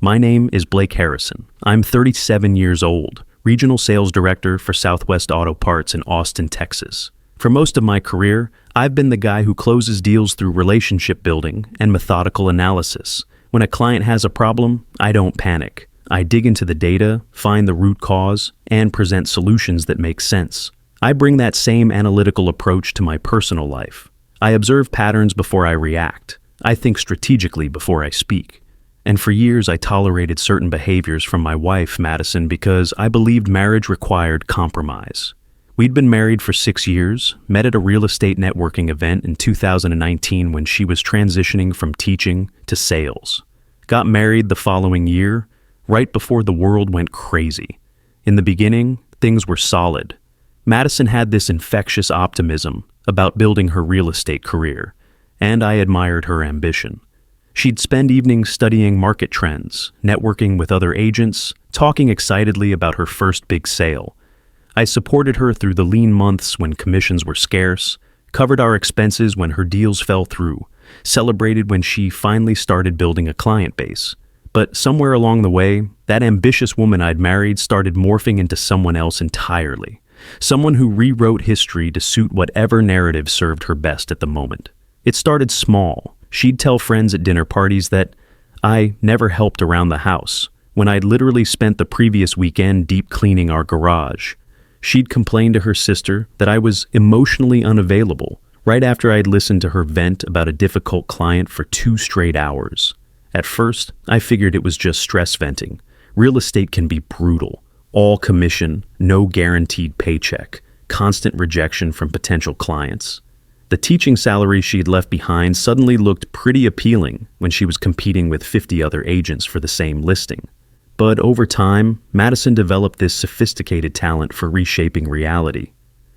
My name is Blake Harrison. I'm 37 years old, Regional Sales Director for Southwest Auto Parts in Austin, Texas. For most of my career, I've been the guy who closes deals through relationship building and methodical analysis. When a client has a problem, I don't panic. I dig into the data, find the root cause, and present solutions that make sense. I bring that same analytical approach to my personal life. I observe patterns before I react. I think strategically before I speak. And for years, I tolerated certain behaviors from my wife, Madison, because I believed marriage required compromise. We'd been married for 6 years, met at a real estate networking event in 2019 when she was transitioning from teaching to sales. Got married the following year, right before the world went crazy. In the beginning, things were solid. Madison had this infectious optimism about building her real estate career, and I admired her ambition. She'd spend evenings studying market trends, networking with other agents, talking excitedly about her first big sale. I supported her through the lean months when commissions were scarce, covered our expenses when her deals fell through, celebrated when she finally started building a client base. But somewhere along the way, that ambitious woman I'd married started morphing into someone else entirely. Someone who rewrote history to suit whatever narrative served her best at the moment. It started small. She'd tell friends at dinner parties that I never helped around the house, when I'd literally spent the previous weekend deep cleaning our garage. She'd complain to her sister that I was emotionally unavailable right after I'd listened to her vent about a difficult client for 2 straight hours. At first, I figured it was just stress venting. Real estate can be brutal. All commission, no guaranteed paycheck, constant rejection from potential clients. The teaching salary she'd left behind suddenly looked pretty appealing when she was competing with 50 other agents for the same listing. But over time, Madison developed this sophisticated talent for reshaping reality.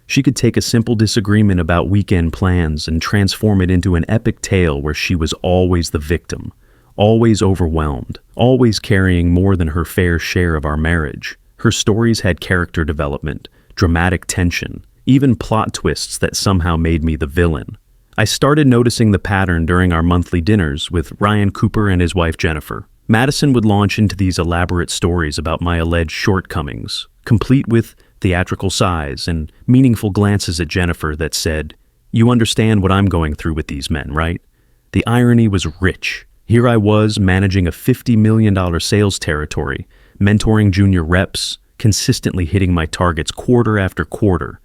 She could take a simple disagreement about weekend plans and transform it into an epic tale where she was always the victim, always overwhelmed, always carrying more than her fair share of our marriage. Her stories had character development, dramatic tension, even plot twists that somehow made me the villain. I started noticing the pattern during our monthly dinners with Ryan Cooper and his wife Jennifer. Madison would launch into these elaborate stories about my alleged shortcomings, complete with theatrical sighs and meaningful glances at Jennifer that said, "You understand what I'm going through with these men, right?" The irony was rich. Here I was managing a $50 million sales territory, mentoring junior reps, consistently hitting my targets quarter after quarter.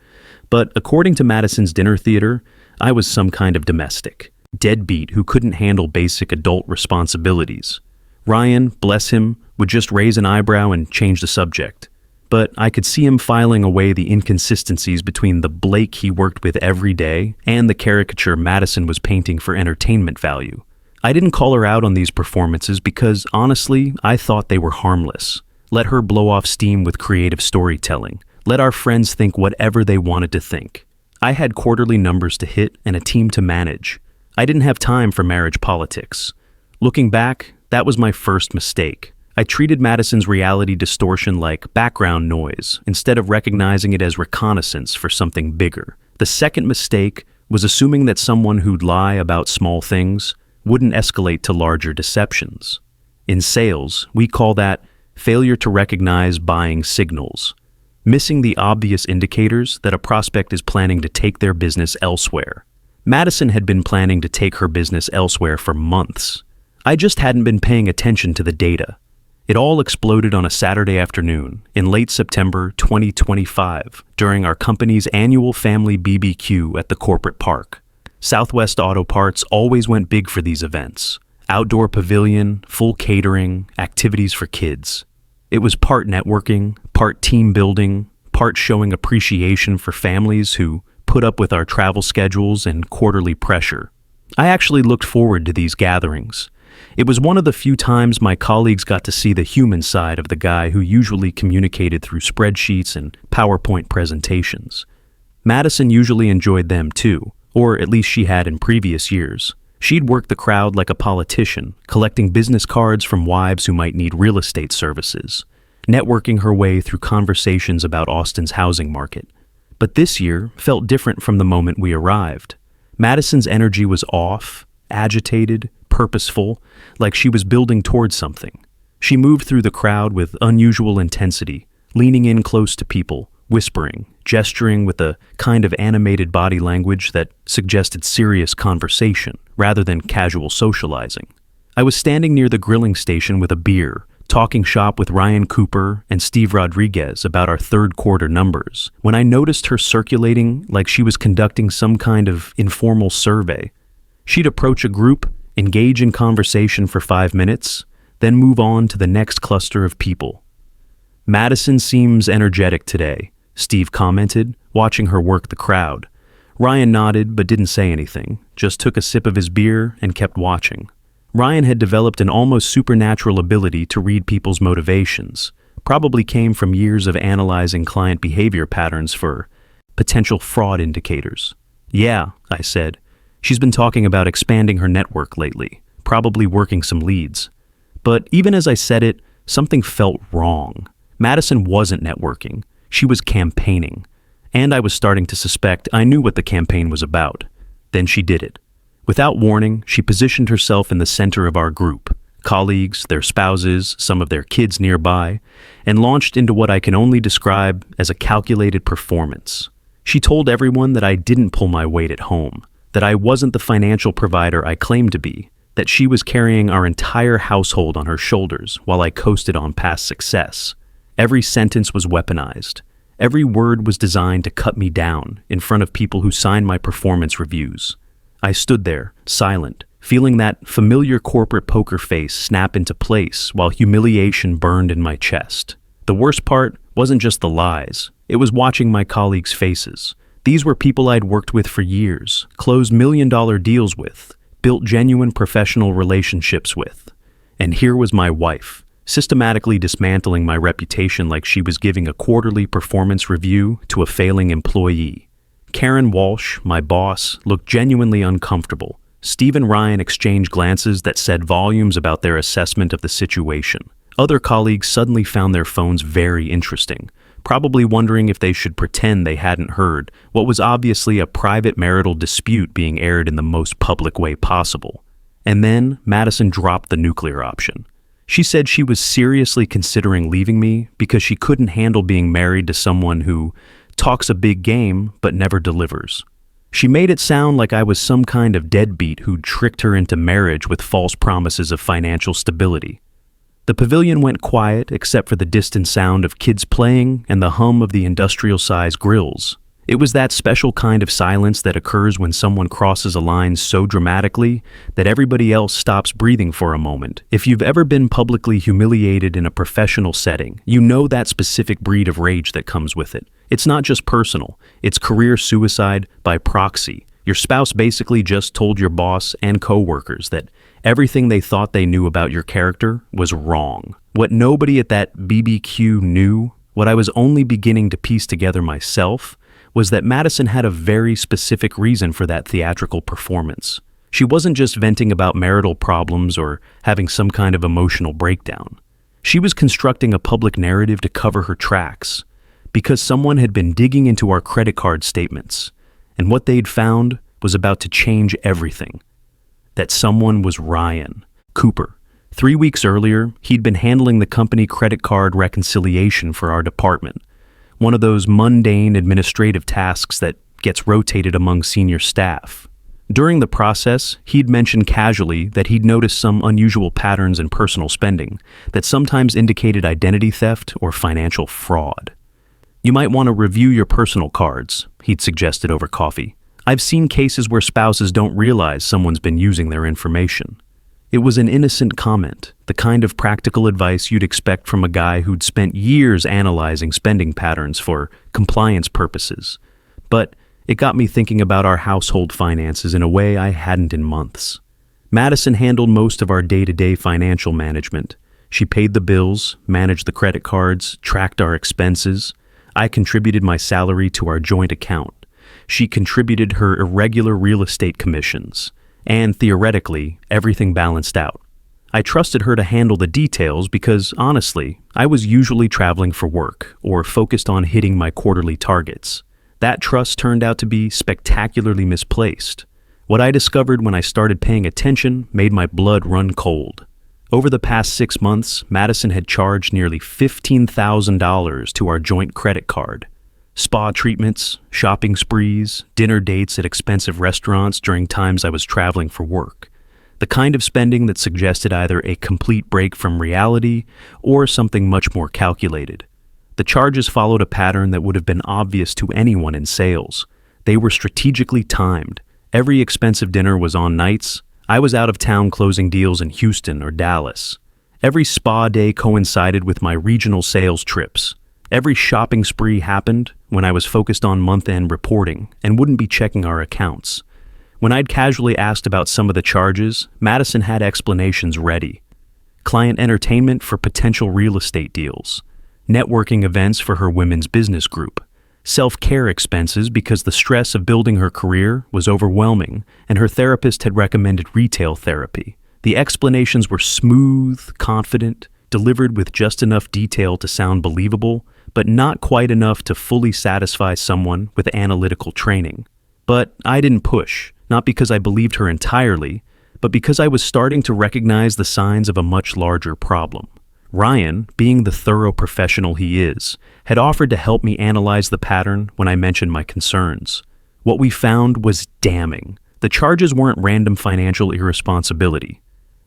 But according to Madison's dinner theater, I was some kind of domestic, deadbeat who couldn't handle basic adult responsibilities. Ryan, bless him, would just raise an eyebrow and change the subject. But I could see him filing away the inconsistencies between the Blake he worked with every day and the caricature Madison was painting for entertainment value. I didn't call her out on these performances because, honestly, I thought they were harmless. Let her blow off steam with creative storytelling. Let our friends think whatever they wanted to think. I had quarterly numbers to hit and a team to manage. I didn't have time for marriage politics. Looking back, that was my first mistake. I treated Madison's reality distortion like background noise instead of recognizing it as reconnaissance for something bigger. The second mistake was assuming that someone who'd lie about small things wouldn't escalate to larger deceptions. In sales, we call that failure to recognize buying signals, missing the obvious indicators that a prospect is planning to take their business elsewhere. Madison had been planning to take her business elsewhere for months. I just hadn't been paying attention to the data. It all exploded on a Saturday afternoon in late September 2025 during our company's annual family BBQ at the corporate park. Southwest Auto Parts always went big for these events. Outdoor pavilion, full catering, activities for kids. It was part networking, part team building, part showing appreciation for families who put up with our travel schedules and quarterly pressure. I actually looked forward to these gatherings. It was one of the few times my colleagues got to see the human side of the guy who usually communicated through spreadsheets and PowerPoint presentations. Madison usually enjoyed them too, or at least she had in previous years. She'd work the crowd like a politician, collecting business cards from wives who might need real estate services, networking her way through conversations about Austin's housing market. But this year felt different from the moment we arrived. Madison's energy was off, agitated, purposeful, like she was building towards something. She moved through the crowd with unusual intensity, leaning in close to people, whispering, gesturing with a kind of animated body language that suggested serious conversation rather than casual socializing. I was standing near the grilling station with a beer, talking shop with Ryan Cooper and Steve Rodriguez about our third quarter numbers, when I noticed her circulating like she was conducting some kind of informal survey. She'd approach a group, engage in conversation for 5 minutes, then move on to the next cluster of people. "Madison seems energetic today," Steve commented, watching her work the crowd. Ryan nodded but didn't say anything, just took a sip of his beer and kept watching. Ryan had developed an almost supernatural ability to read people's motivations, probably came from years of analyzing client behavior patterns for potential fraud indicators. "Yeah," I said. "She's been talking about expanding her network lately, probably working some leads." But even as I said it, something felt wrong. Madison wasn't networking. She was campaigning. And I was starting to suspect I knew what the campaign was about. Then she did it. Without warning, she positioned herself in the center of our group, colleagues, their spouses, some of their kids nearby, and launched into what I can only describe as a calculated performance. She told everyone that I didn't pull my weight at home, that I wasn't the financial provider I claimed to be, that she was carrying our entire household on her shoulders while I coasted on past success. Every sentence was weaponized. Every word was designed to cut me down in front of people who signed my performance reviews. I stood there, silent, feeling that familiar corporate poker face snap into place while humiliation burned in my chest. The worst part wasn't just the lies. It was watching my colleagues' faces. These were people I'd worked with for years, closed million-dollar deals with, built genuine professional relationships with. And here was my wife, systematically dismantling my reputation like she was giving a quarterly performance review to a failing employee. Karen Walsh, my boss, looked genuinely uncomfortable. Steve and Ryan exchanged glances that said volumes about their assessment of the situation. Other colleagues suddenly found their phones very interesting, probably wondering if they should pretend they hadn't heard what was obviously a private marital dispute being aired in the most public way possible. And then Madison dropped the nuclear option. She said she was seriously considering leaving me because she couldn't handle being married to someone who talks a big game but never delivers. She made it sound like I was some kind of deadbeat who'd tricked her into marriage with false promises of financial stability. The pavilion went quiet except for the distant sound of kids playing and the hum of the industrial-sized grills. It was that special kind of silence that occurs when someone crosses a line so dramatically that everybody else stops breathing for a moment. If you've ever been publicly humiliated in a professional setting, you know that specific breed of rage that comes with it. It's not just personal, it's career suicide by proxy. Your spouse basically just told your boss and coworkers that everything they thought they knew about your character was wrong. What nobody at that BBQ knew, what I was only beginning to piece together myself, was that Madison had a very specific reason for that theatrical performance. She wasn't just venting about marital problems or having some kind of emotional breakdown. She was constructing a public narrative to cover her tracks, because someone had been digging into our credit card statements, and what they'd found was about to change everything. That someone was Ryan Cooper. 3 weeks earlier, he'd been handling the company credit card reconciliation for our department, one of those mundane administrative tasks that gets rotated among senior staff. During the process, he'd mentioned casually that he'd noticed some unusual patterns in personal spending that sometimes indicated identity theft or financial fraud. "You might want to review your personal cards," he'd suggested over coffee. "I've seen cases where spouses don't realize someone's been using their information." It was an innocent comment, the kind of practical advice you'd expect from a guy who'd spent years analyzing spending patterns for compliance purposes. But it got me thinking about our household finances in a way I hadn't in months. Madison handled most of our day-to-day financial management. She paid the bills, managed the credit cards, tracked our expenses. I contributed my salary to our joint account. She contributed her irregular real estate commissions. And theoretically, everything balanced out. I trusted her to handle the details because, honestly, I was usually traveling for work or focused on hitting my quarterly targets. That trust turned out to be spectacularly misplaced. What I discovered when I started paying attention made my blood run cold. Over the past 6 months, Madison had charged nearly $15,000 to our joint credit card. Spa treatments, shopping sprees, dinner dates at expensive restaurants during times I was traveling for work. The kind of spending that suggested either a complete break from reality or something much more calculated. The charges followed a pattern that would have been obvious to anyone in sales. They were strategically timed. Every expensive dinner was on nights. I was out of town closing deals in Houston or Dallas. Every spa day coincided with my regional sales trips. Every shopping spree happened when I was focused on month-end reporting and wouldn't be checking our accounts. When I'd casually asked about some of the charges, Madison had explanations ready. Client entertainment for potential real estate deals. Networking events for her women's business group. Self-care expenses because the stress of building her career was overwhelming and her therapist had recommended retail therapy. The explanations were smooth, confident, delivered with just enough detail to sound believable, but not quite enough to fully satisfy someone with analytical training. But I didn't push, not because I believed her entirely, but because I was starting to recognize the signs of a much larger problem. Ryan, being the thorough professional he is, had offered to help me analyze the pattern when I mentioned my concerns. What we found was damning. The charges weren't random financial irresponsibility.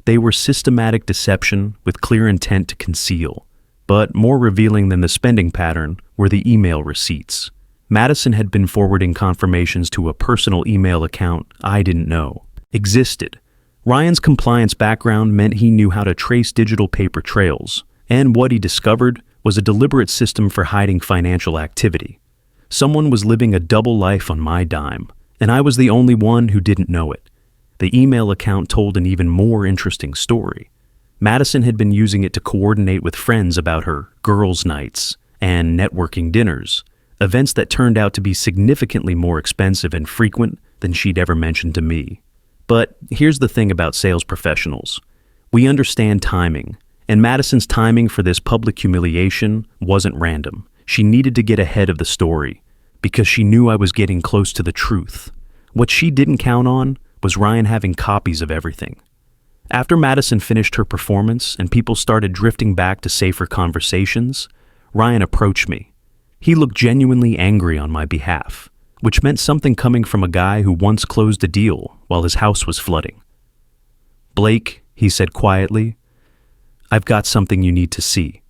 They were systematic deception with clear intent to conceal. But more revealing than the spending pattern were the email receipts. Madison had been forwarding confirmations to a personal email account I didn't know existed. Ryan's compliance background meant he knew how to trace digital paper trails, and what he discovered was a deliberate system for hiding financial activity. Someone was living a double life on my dime, and I was the only one who didn't know it. The email account told an even more interesting story. Madison had been using it to coordinate with friends about her girls' nights and networking dinners, events that turned out to be significantly more expensive and frequent than she'd ever mentioned to me. But here's the thing about sales professionals. We understand timing, and Madison's timing for this public humiliation wasn't random. She needed to get ahead of the story, because she knew I was getting close to the truth. What she didn't count on was Ryan having copies of everything. After Madison finished her performance and people started drifting back to safer conversations, Ryan approached me. He looked genuinely angry on my behalf, which meant something coming from a guy who once closed a deal while his house was flooding. "Blake," he said quietly, "I've got something you need to see."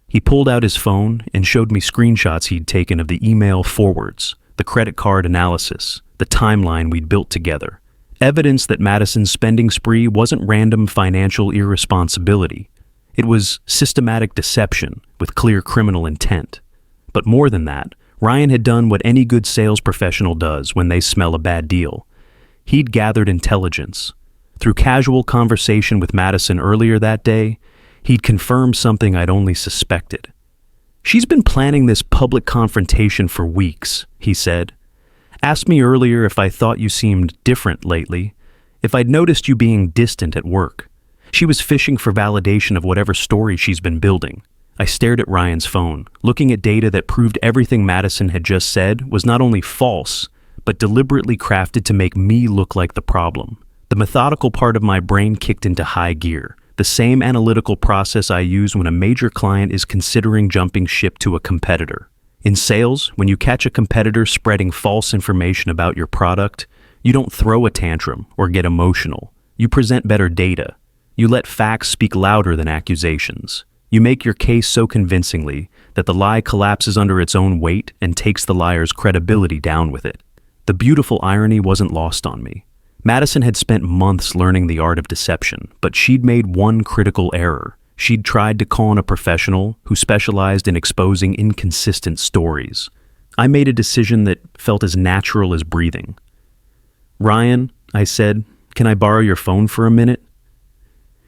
He pulled out his phone and showed me screenshots he'd taken of the email forwards, the credit card analysis, the timeline we'd built together. Evidence that Madison's spending spree wasn't random financial irresponsibility. It was systematic deception with clear criminal intent. But more than that, Ryan had done what any good sales professional does when they smell a bad deal. He'd gathered intelligence. Through casual conversation with Madison earlier that day, he'd confirmed something I'd only suspected. "She's been planning this public confrontation for weeks," he said. "Asked me earlier if I thought you seemed different lately, if I'd noticed you being distant at work. She was fishing for validation of whatever story she's been building." I stared at Ryan's phone, looking at data that proved everything Madison had just said was not only false, but deliberately crafted to make me look like the problem. The methodical part of my brain kicked into high gear, the same analytical process I use when a major client is considering jumping ship to a competitor. In sales, when you catch a competitor spreading false information about your product, you don't throw a tantrum or get emotional. You present better data. You let facts speak louder than accusations. You make your case so convincingly that the lie collapses under its own weight and takes the liar's credibility down with it. The beautiful irony wasn't lost on me. Madison had spent months learning the art of deception, but she'd made one critical error. She'd tried to con a professional who specialized in exposing inconsistent stories. I made a decision that felt as natural as breathing. "Ryan," I said, "can I borrow your phone for a minute?"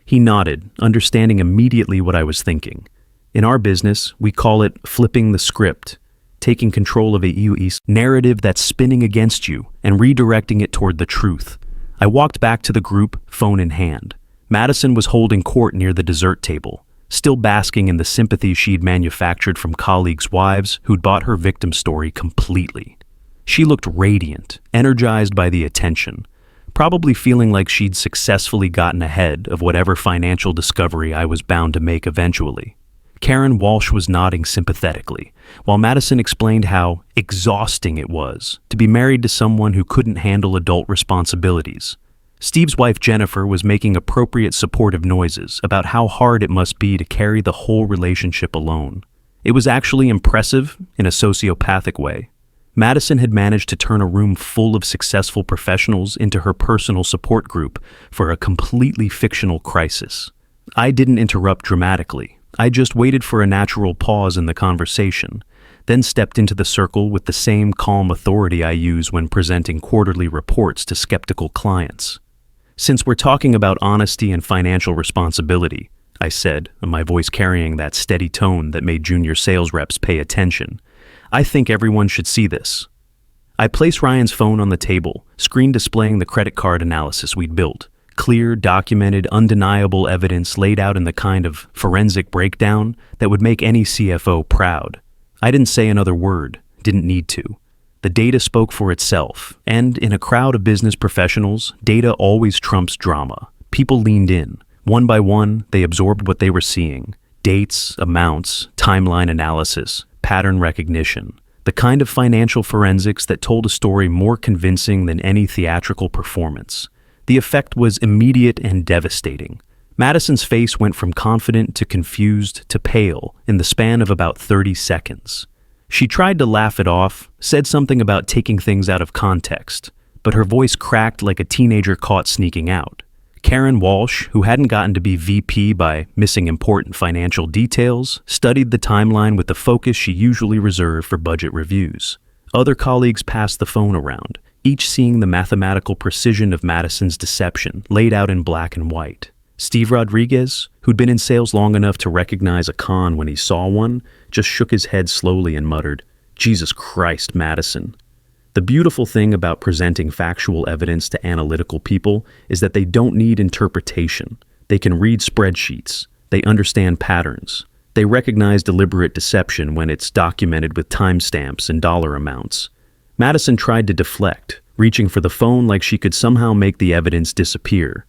He nodded, understanding immediately what I was thinking. In our business, we call it flipping the script, taking control of a narrative that's spinning against you and redirecting it toward the truth. I walked back to the group, phone in hand. Madison was holding court near the dessert table, still basking in the sympathy she'd manufactured from colleagues' wives who'd bought her victim story completely. She looked radiant, energized by the attention, probably feeling like she'd successfully gotten ahead of whatever financial discovery I was bound to make eventually. Karen Walsh was nodding sympathetically, while Madison explained how exhausting it was to be married to someone who couldn't handle adult responsibilities. Steve's wife Jennifer was making appropriate supportive noises about how hard it must be to carry the whole relationship alone. It was actually impressive in a sociopathic way. Madison had managed to turn a room full of successful professionals into her personal support group for a completely fictional crisis. I didn't interrupt dramatically. I just waited for a natural pause in the conversation, then stepped into the circle with the same calm authority I use when presenting quarterly reports to skeptical clients. "Since we're talking about honesty and financial responsibility," I said, my voice carrying that steady tone that made junior sales reps pay attention, "I think everyone should see this." I placed Ryan's phone on the table, screen displaying the credit card analysis we'd built. Clear, documented, undeniable evidence laid out in the kind of forensic breakdown that would make any CFO proud. I didn't say another word, didn't need to. The data spoke for itself, and in a crowd of business professionals, data always trumps drama. People leaned in. One by one, they absorbed what they were seeing. Dates, amounts, timeline analysis, pattern recognition. The kind of financial forensics that told a story more convincing than any theatrical performance. The effect was immediate and devastating. Madison's face went from confident to confused to pale in the span of about 30 seconds. She tried to laugh it off, said something about taking things out of context, but her voice cracked like a teenager caught sneaking out. Karen Walsh, who hadn't gotten to be VP by missing important financial details, studied the timeline with the focus she usually reserved for budget reviews. Other colleagues passed the phone around, each seeing the mathematical precision of Madison's deception laid out in black and white. Steve Rodriguez, who'd been in sales long enough to recognize a con when he saw one, just shook his head slowly and muttered, "Jesus Christ, Madison." The beautiful thing about presenting factual evidence to analytical people is that they don't need interpretation. They can read spreadsheets. They understand patterns. They recognize deliberate deception when it's documented with timestamps and dollar amounts. Madison tried to deflect, reaching for the phone like she could somehow make the evidence disappear.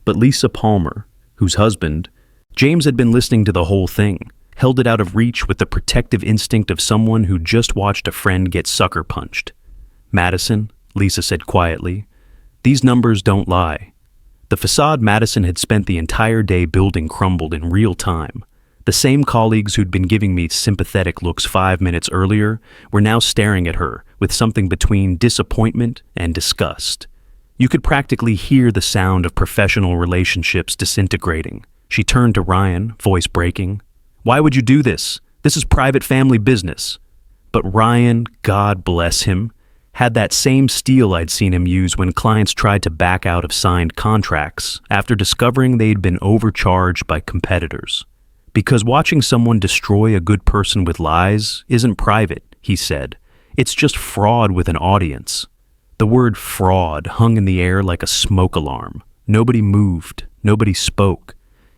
But Lisa Palmer, whose husband, James, had been listening to the whole thing, held it out of reach with the protective instinct of someone who just watched a friend get sucker punched. "Madison," Lisa said quietly, "these numbers don't lie." The facade Madison had spent the entire day building crumbled in real time. The same colleagues who'd been giving me sympathetic looks 5 minutes earlier were now staring at her with something between disappointment and disgust. You could practically hear the sound of professional relationships disintegrating. She turned to Ryan, voice breaking. "Why would you do this? This is private family business." But Ryan, God bless him, had that same steel I'd seen him use when clients tried to back out of signed contracts after discovering they'd been overcharged by competitors. "Because watching someone destroy a good person with lies isn't private," he said. "It's just fraud with an audience." The word fraud hung in the air like a smoke alarm. Nobody moved. Nobody spoke.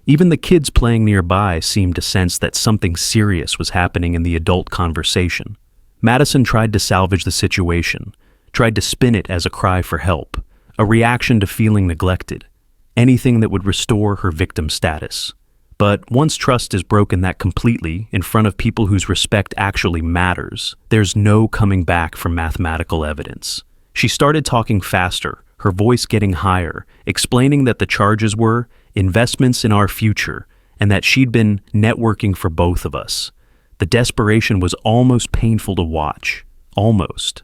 Even the kids playing nearby seemed to sense that something serious was happening in the adult conversation. Madison tried to salvage the situation, tried to spin it as a cry for help, a reaction to feeling neglected, anything that would restore her victim status. But once trust is broken that completely in front of people whose respect actually matters, there's no coming back from mathematical evidence. She started talking faster, her voice getting higher, explaining that the charges were investments in our future and that she'd been networking for both of us. The desperation was almost painful to watch. Almost.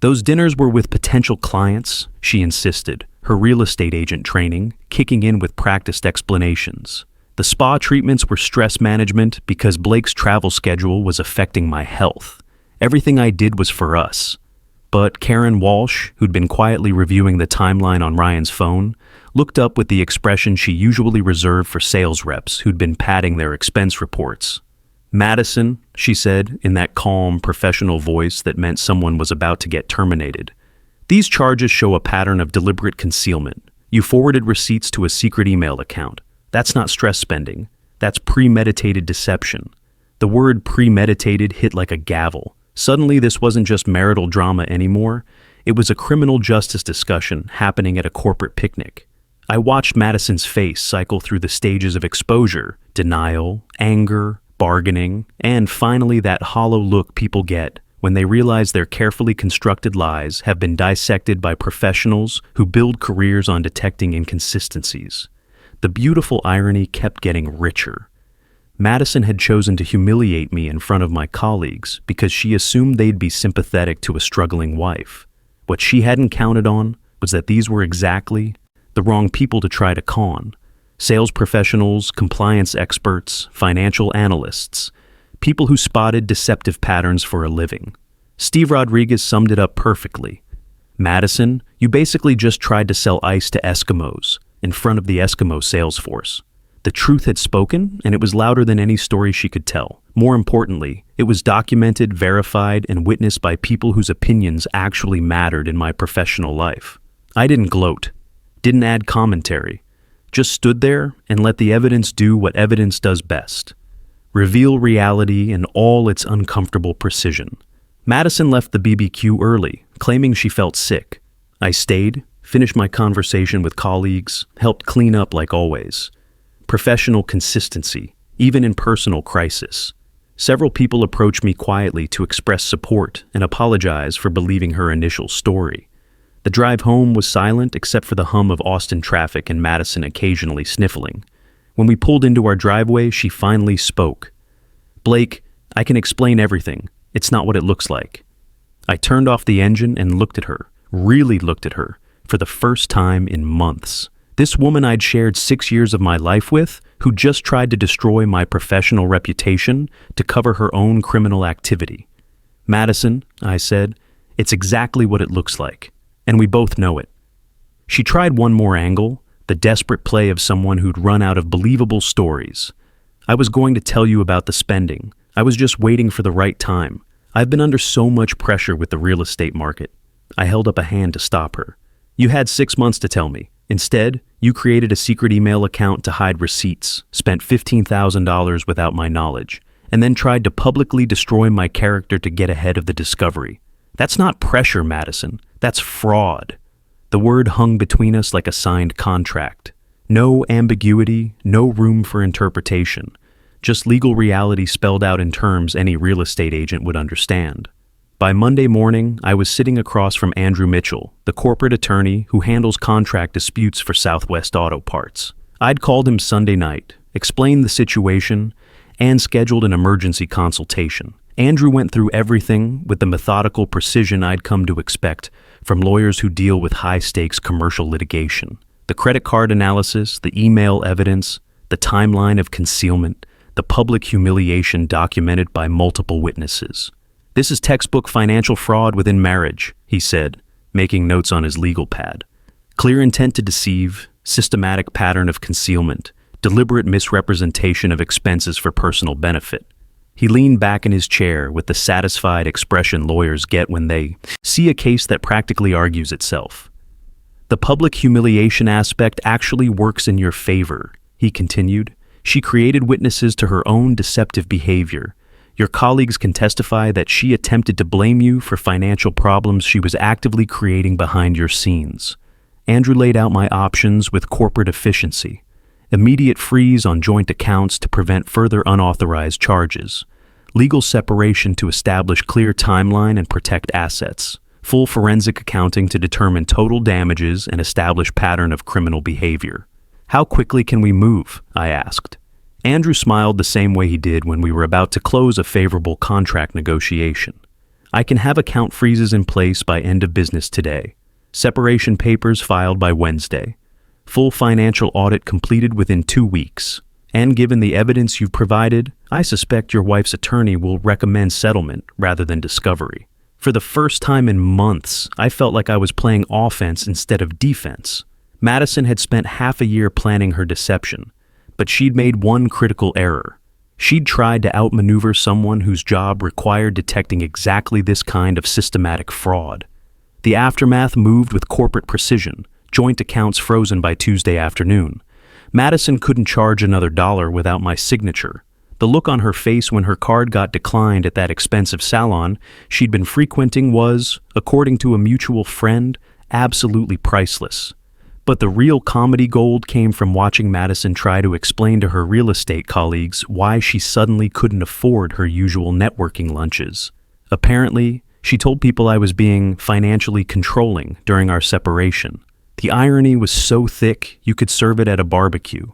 "Those dinners were with potential clients," she insisted, her real estate agent training kicking in with practiced explanations. "The spa treatments were stress management because Blake's travel schedule was affecting my health. Everything I did was for us." But Karen Walsh, who'd been quietly reviewing the timeline on Ryan's phone, looked up with the expression she usually reserved for sales reps who'd been padding their expense reports. "Madison," she said in that calm, professional voice that meant someone was about to get terminated, "these charges show a pattern of deliberate concealment. You forwarded receipts to a secret email account. That's not stress spending. That's premeditated deception." The word premeditated hit like a gavel. Suddenly, this wasn't just marital drama anymore. It was a criminal justice discussion happening at a corporate picnic. I watched Madison's face cycle through the stages of exposure, denial, anger, bargaining, and finally that hollow look people get when they realize their carefully constructed lies have been dissected by professionals who build careers on detecting inconsistencies. The beautiful irony kept getting richer. Madison had chosen to humiliate me in front of my colleagues because she assumed they'd be sympathetic to a struggling wife. What she hadn't counted on was that these were exactly the wrong people to try to con. Sales professionals, compliance experts, financial analysts, people who spotted deceptive patterns for a living. Steve Rodriguez summed it up perfectly. Madison, you basically just tried to sell ice to Eskimos in front of the Eskimo sales force. The truth had spoken, and it was louder than any story she could tell. More importantly, it was documented, verified, and witnessed by people whose opinions actually mattered in my professional life. I didn't gloat, didn't add commentary, just stood there and let the evidence do what evidence does best. Reveal reality in all its uncomfortable precision. Madison left the BBQ early, claiming she felt sick. I stayed, finished my conversation with colleagues, helped clean up like always. Professional consistency, even in personal crisis. Several people approached me quietly to express support and apologize for believing her initial story. The drive home was silent except for the hum of Austin traffic and Madison occasionally sniffling. When we pulled into our driveway, she finally spoke. "Blake, I can explain everything. It's not what it looks like." I turned off the engine and looked at her, really looked at her, for the first time in months. This woman I'd shared 6 years of my life with, who just tried to destroy my professional reputation to cover her own criminal activity. "Madison," I said, "it's exactly what it looks like, and we both know it." She tried one more angle, the desperate play of someone who'd run out of believable stories. "I was going to tell you about the spending. I was just waiting for the right time. I've been under so much pressure with the real estate market." I held up a hand to stop her. "You had 6 months to tell me. Instead, you created a secret email account to hide receipts, spent $15,000 without my knowledge, and then tried to publicly destroy my character to get ahead of the discovery. That's not pressure, Madison. That's fraud." The word hung between us like a signed contract. No ambiguity, no room for interpretation. Just legal reality spelled out in terms any real estate agent would understand. By Monday morning, I was sitting across from Andrew Mitchell, the corporate attorney who handles contract disputes for Southwest Auto Parts. I'd called him Sunday night, explained the situation, and scheduled an emergency consultation. Andrew went through everything with the methodical precision I'd come to expect from lawyers who deal with high-stakes commercial litigation. The credit card analysis, the email evidence, the timeline of concealment, the public humiliation documented by multiple witnesses. "This is textbook financial fraud within marriage," he said, making notes on his legal pad. "Clear intent to deceive, systematic pattern of concealment, deliberate misrepresentation of expenses for personal benefit." He leaned back in his chair with the satisfied expression lawyers get when they see a case that practically argues itself. "The public humiliation aspect actually works in your favor," he continued. "She created witnesses to her own deceptive behavior. Your colleagues can testify that she attempted to blame you for financial problems she was actively creating behind your scenes." Andrew laid out my options with corporate efficiency. Immediate freeze on joint accounts to prevent further unauthorized charges. Legal separation to establish clear timeline and protect assets. Full forensic accounting to determine total damages and establish pattern of criminal behavior. "How quickly can we move?" I asked. Andrew smiled the same way he did when we were about to close a favorable contract negotiation. "I can have account freezes in place by end of business today. Separation papers filed by Wednesday. Full financial audit completed within 2 weeks. And given the evidence you've provided, I suspect your wife's attorney will recommend settlement rather than discovery." For the first time in months, I felt like I was playing offense instead of defense. Madison had spent half a year planning her deception, but she'd made one critical error. She'd tried to outmaneuver someone whose job required detecting exactly this kind of systematic fraud. The aftermath moved with corporate precision, joint accounts frozen by Tuesday afternoon. Madison couldn't charge another dollar without my signature. The look on her face when her card got declined at that expensive salon she'd been frequenting was, according to a mutual friend, absolutely priceless. But the real comedy gold came from watching Madison try to explain to her real estate colleagues why she suddenly couldn't afford her usual networking lunches. Apparently, she told people I was being financially controlling during our separation. The irony was so thick you could serve it at a barbecue.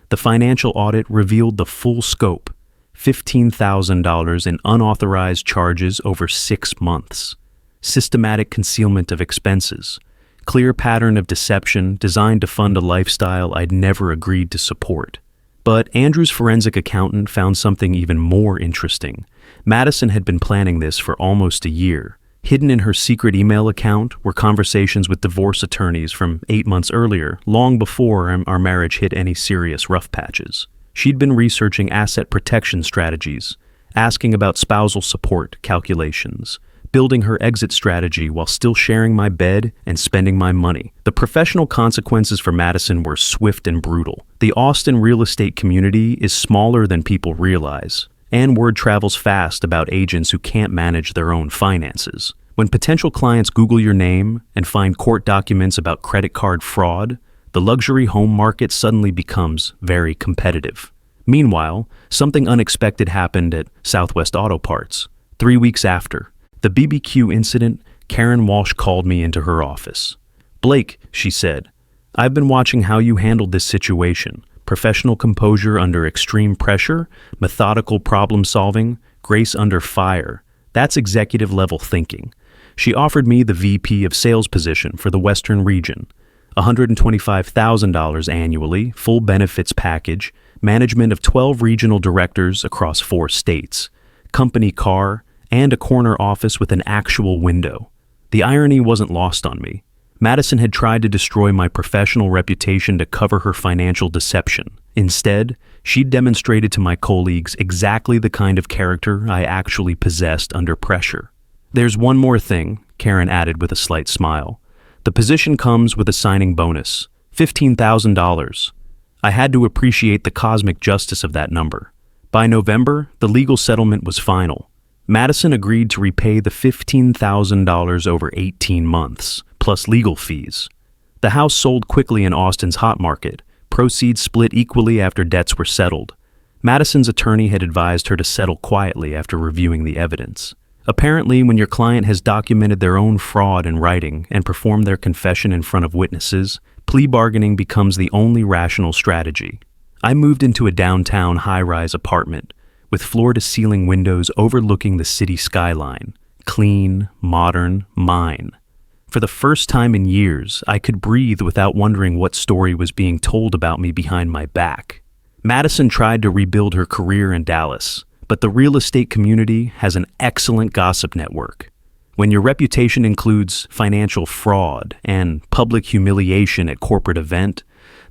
The financial audit revealed the full scope: $15,000 in unauthorized charges over 6 months. Systematic concealment of expenses. Clear pattern of deception designed to fund a lifestyle I'd never agreed to support. But Andrew's forensic accountant found something even more interesting. Madison had been planning this for almost a year. Hidden in her secret email account were conversations with divorce attorneys from 8 months earlier, long before our marriage hit any serious rough patches. She'd been researching asset protection strategies, asking about spousal support calculations, building her exit strategy while still sharing my bed and spending my money. The professional consequences for Madison were swift and brutal. The Austin real estate community is smaller than people realize, and word travels fast about agents who can't manage their own finances. When potential clients Google your name and find court documents about credit card fraud, the luxury home market suddenly becomes very competitive. Meanwhile, something unexpected happened at Southwest Auto Parts. 3 weeks after the BBQ incident, Karen Walsh called me into her office. "Blake," she said, "I've been watching how you handled this situation. Professional composure under extreme pressure, methodical problem solving, grace under fire. That's executive-level thinking." She offered me the VP of sales position for the Western region, $125,000 annually, full benefits package, management of 12 regional directors across 4 states, company car, and a corner office with an actual window. The irony wasn't lost on me. Madison had tried to destroy my professional reputation to cover her financial deception. Instead, she'd demonstrated to my colleagues exactly the kind of character I actually possessed under pressure. "There's one more thing," Karen added with a slight smile. "The position comes with a signing bonus, $15,000. I had to appreciate the cosmic justice of that number. By November, the legal settlement was final. Madison agreed to repay the $15,000 over 18 months, plus legal fees. The house sold quickly in Austin's hot market, proceeds split equally after debts were settled. Madison's attorney had advised her to settle quietly after reviewing the evidence. Apparently, when your client has documented their own fraud in writing and performed their confession in front of witnesses, plea bargaining becomes the only rational strategy. I moved into a downtown high-rise apartment with floor-to-ceiling windows overlooking the city skyline. Clean, modern, mine. For the first time in years, I could breathe without wondering what story was being told about me behind my back. Madison tried to rebuild her career in Dallas, but the real estate community has an excellent gossip network. When your reputation includes financial fraud and public humiliation at corporate event,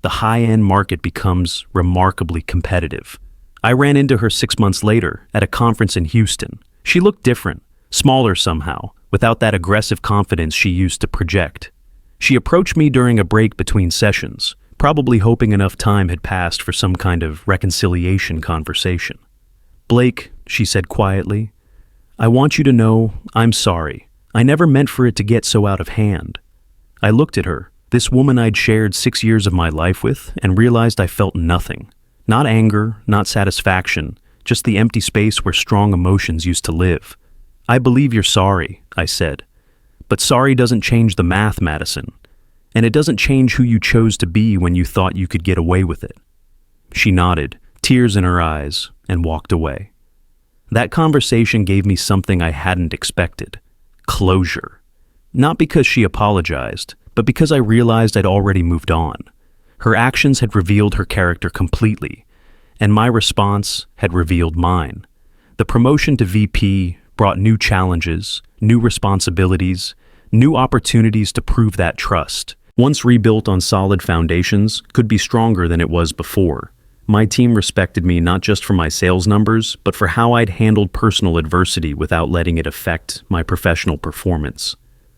the high-end market becomes remarkably competitive. I ran into her 6 months later at a conference in Houston. She looked different, smaller somehow, without that aggressive confidence she used to project. She approached me during a break between sessions, probably hoping enough time had passed for some kind of reconciliation conversation. "Blake," she said quietly, "I want you to know I'm sorry. I never meant for it to get so out of hand." I looked at her, this woman I'd shared 6 years of my life with, and realized I felt nothing. Not anger, not satisfaction, just the empty space where strong emotions used to live. "I believe you're sorry," I said. "But sorry doesn't change the math, Madison. And it doesn't change who you chose to be when you thought you could get away with it." She nodded, tears in her eyes, and walked away. That conversation gave me something I hadn't expected: closure. Not because she apologized, but because I realized I'd already moved on. Her actions had revealed her character completely, and my response had revealed mine. The promotion to VP brought new challenges, new responsibilities, new opportunities to prove that trust, once rebuilt on solid foundations, could be stronger than it was before. My team respected me not just for my sales numbers, but for how I'd handled personal adversity without letting it affect my professional performance.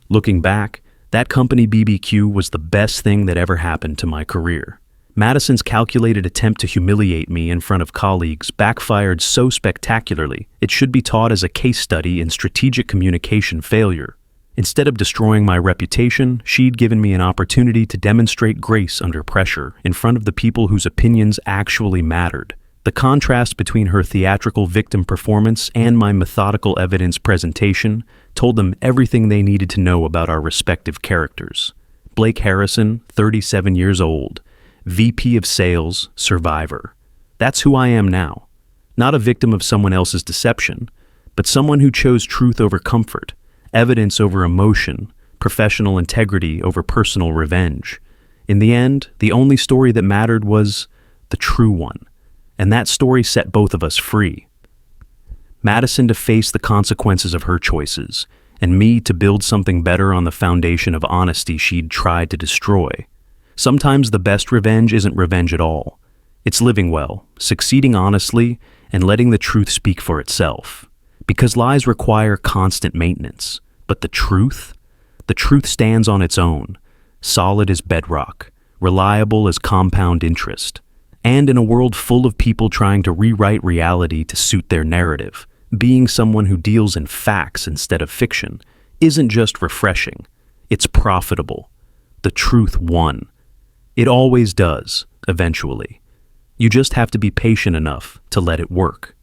Looking back, that company BBQ was the best thing that ever happened to my career. Madison's calculated attempt to humiliate me in front of colleagues backfired so spectacularly, it should be taught as a case study in strategic communication failure. Instead of destroying my reputation, she'd given me an opportunity to demonstrate grace under pressure in front of the people whose opinions actually mattered. The contrast between her theatrical victim performance and my methodical evidence presentation told them everything they needed to know about our respective characters. Blake Harrison, 37 years old, VP of Sales, survivor. That's who I am now. Not a victim of someone else's deception, but someone who chose truth over comfort, evidence over emotion, professional integrity over personal revenge. In the end, the only story that mattered was the true one, and that story set both of us free. Madison to face the consequences of her choices, and me to build something better on the foundation of honesty she'd tried to destroy. Sometimes the best revenge isn't revenge at all. It's living well, succeeding honestly, and letting the truth speak for itself. Because lies require constant maintenance. But the truth stands on its own, solid as bedrock, reliable as compound interest. And in a world full of people trying to rewrite reality to suit their narrative, being someone who deals in facts instead of fiction isn't just refreshing, it's profitable. The truth won. It always does, eventually. You just have to be patient enough to let it work.